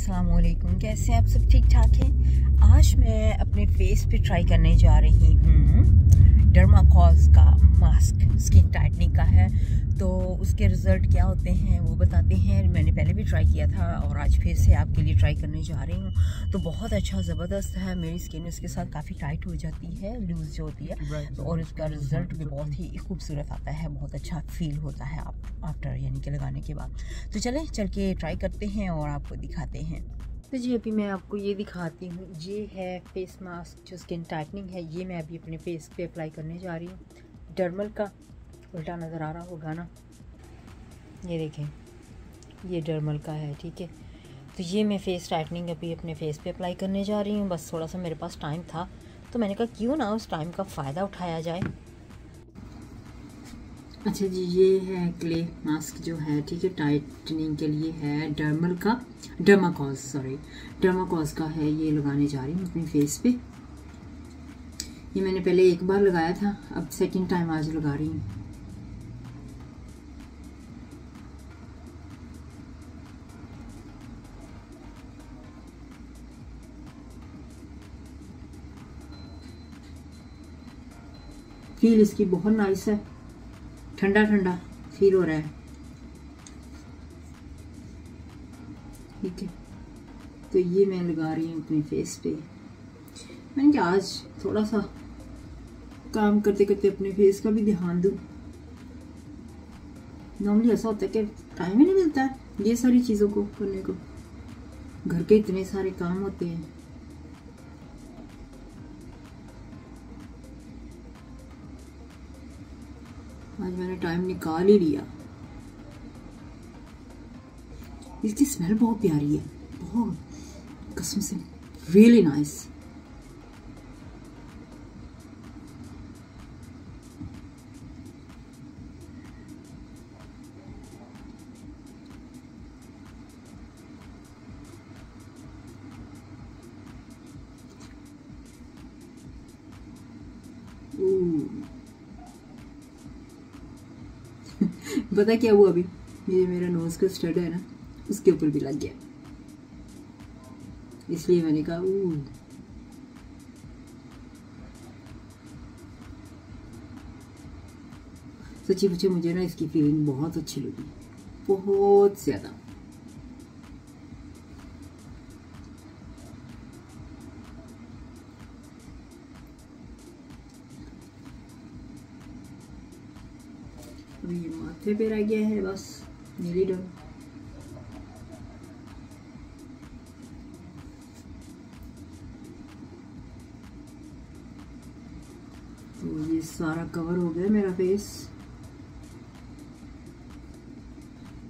अस्सलाम वालेकुम। कैसे आप सब ठीक ठाक हैं? आज मैं अपने फेस पे ट्राई करने जा रही हूँ डर्माकोज का मास्क, स्किन टाइटनिंग का है। तो उसके रिज़ल्ट क्या होते हैं वो बताते हैं। मैंने पहले भी ट्राई किया था और आज फिर से आपके लिए ट्राई करने जा रही हूँ। तो बहुत अच्छा ज़बरदस्त है। मेरी स्किन उसके साथ काफ़ी टाइट हो जाती है, लूज़ जो होती है, तो और उसका रिज़ल्ट भी बहुत ही खूबसूरत आता है। बहुत अच्छा फील होता है आफ्टर यानी कि लगाने के बाद। तो चलें चल के ट्राई करते हैं और आपको दिखाते हैं। तो जी अभी मैं आपको ये दिखाती हूँ। ये है फेस मास्क जो स्किन टाइटनिंग है। ये मैं अभी अपने फेस पे अप्लाई करने जा रही हूँ। डर्मल का उल्टा नज़र आ रहा होगा ना, ये देखें, ये डर्मल का है, ठीक है। तो ये मैं फेस टाइटनिंग अभी अपने फेस पे अप्लाई करने जा रही हूँ। बस थोड़ा सा मेरे पास टाइम था तो मैंने कहा क्यों ना उस टाइम का फ़ायदा उठाया जाए। अच्छा जी, ये है क्ले मास्क जो है, ठीक है, टाइटनिंग के लिए है। डर्माकोज का है। ये लगाने जा रही हूँ अपने फेस पे। ये मैंने पहले एक बार लगाया था, अब सेकंड टाइम आज लगा रही हूँ। फील इसकी बहुत नाइस है, ठंडा ठंडा फील हो रहा है, ठीक है। तो ये मैं लगा रही हूँ अपने फेस पे। मैंने कहा आज थोड़ा सा काम करते करते अपने फेस का भी ध्यान दूँ। नॉर्मली ऐसा होता है कि टाइम ही नहीं मिलता है ये सारी चीज़ों को करने को, घर के इतने सारे काम होते हैं। आज मैंने टाइम निकाल ही लिया। इसकी स्मेल बहुत प्यारी है, बहुत कसम से, रियली नाइस। पता क्या हुआ, अभी ये मेरा नोज का स्टड है ना, उसके ऊपर भी लग गया, इसलिए मैंने कहा सच्ची मुझे ना इसकी फीलिंग बहुत अच्छी लगी, बहुत ज्यादा। अभी ये माथे पे रह गया है, बस नीली डन। तो ये सारा कवर हो गया मेरा फेस।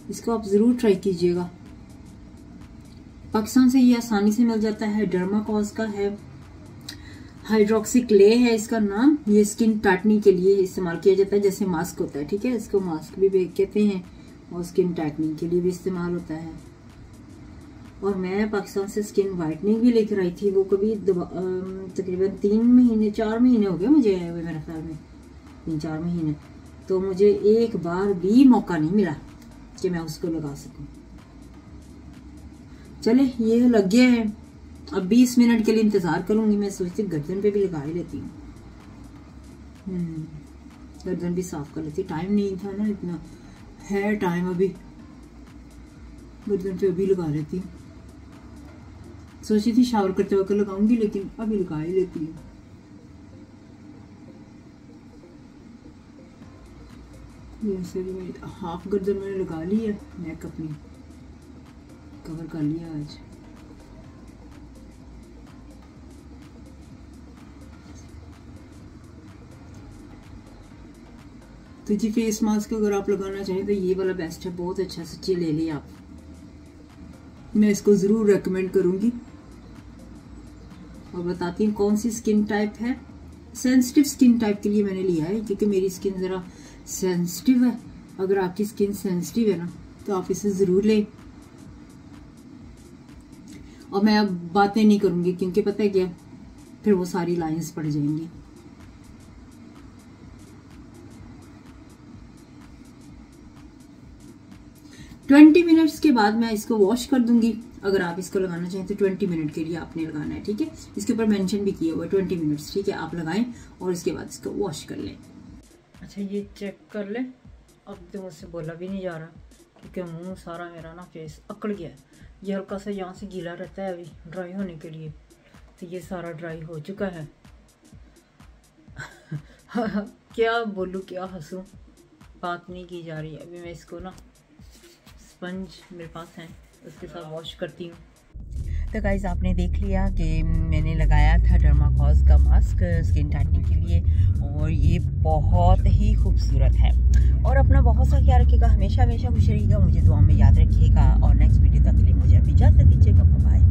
इसको आप ज़रूर ट्राई कीजिएगा। पाकिस्तान से ये आसानी से मिल जाता है। डर्माकोज का है, हाइड्रोक्सी क्ले है इसका नाम। ये स्किन टाइटनिंग के लिए इस्तेमाल किया जाता है, जैसे मास्क होता है, ठीक है। इसको मास्क भी कहते हैं और स्किन टाइटनिंग के लिए भी इस्तेमाल होता है। और मैं पाकिस्तान से स्किन वाइटनिंग भी लेकर आई थी, वो कभी तकरीबन 4 महीने हो गए मुझे आए हुए, मेरे ख्याल में 3-4 महीने। तो मुझे एक बार भी मौका नहीं मिला कि मैं उसको लगा सकूं। चले ये लग गया है, अब 20 मिनट के लिए इंतजार करूंगी। मैं सोचती गर्दन पे भी लगा ही लेती हूँ, गर्दन भी साफ कर लेती। टाइम नहीं था ना, इतना है टाइम अभी, गर्दन पे अभी लगा लेती हूँ। सोची थी शावर करते वक्त लगाऊंगी, लेकिन अभी लगा ही लेती हूँ। हाफ गर्दन मैंने लगा ली है, नेक अपनी कवर कर लिया आज। तो जी फेस मास्क अगर आप लगाना चाहें तो ये वाला बेस्ट है, बहुत अच्छा, सच्ची ले लिया आप। मैं इसको ज़रूर रेकमेंड करूँगी और बताती हूँ कौन सी स्किन टाइप है। सेंसिटिव स्किन टाइप के लिए मैंने लिया है, क्योंकि मेरी स्किन ज़रा सेंसिटिव है। अगर आपकी स्किन सेंसिटिव है ना तो आप इसे ज़रूर लें। और मैं अब बातें नहीं करूँगी, क्योंकि पता है क्या, फिर वो सारी लाइंस पड़ जाएंगी। 20 मिनट्स के बाद मैं इसको वॉश कर दूंगी। अगर आप इसको लगाना चाहें तो 20 मिनट के लिए आपने लगाना है, ठीक है। इसके ऊपर मेंशन भी किया हुआ है 20 मिनट्स, ठीक है। आप लगाएं और इसके बाद इसको वॉश कर लें। अच्छा, ये चेक कर लें। अब तो मुझसे बोला भी नहीं जा रहा क्योंकि मुंह सारा मेरा ना फेस अकड़ गया है। ये हल्का सा यहाँ से गीला रहता है अभी ड्राई होने के लिए, तो ये सारा ड्राई हो चुका है। क्या बोलूँ, क्या हंसूँ, बात नहीं की जा रही है। अभी मैं इसको ना स्पंज मेरे पास है, उसके साथ वॉश करती हूँ। तो गाइस, आपने देख लिया कि मैंने लगाया था डर्माकोज का मास्क स्किन टाइटनिंग के लिए, और ये बहुत ही खूबसूरत है। और अपना बहुत सा ख्याल रखिएगा, हमेशा हमेशा खुश रहिएगा, मुझे दुआ में याद रखिएगा। और नेक्स्ट वीडियो तक के लिए मुझे अभी इजाज़त दीजिएगा। बाय।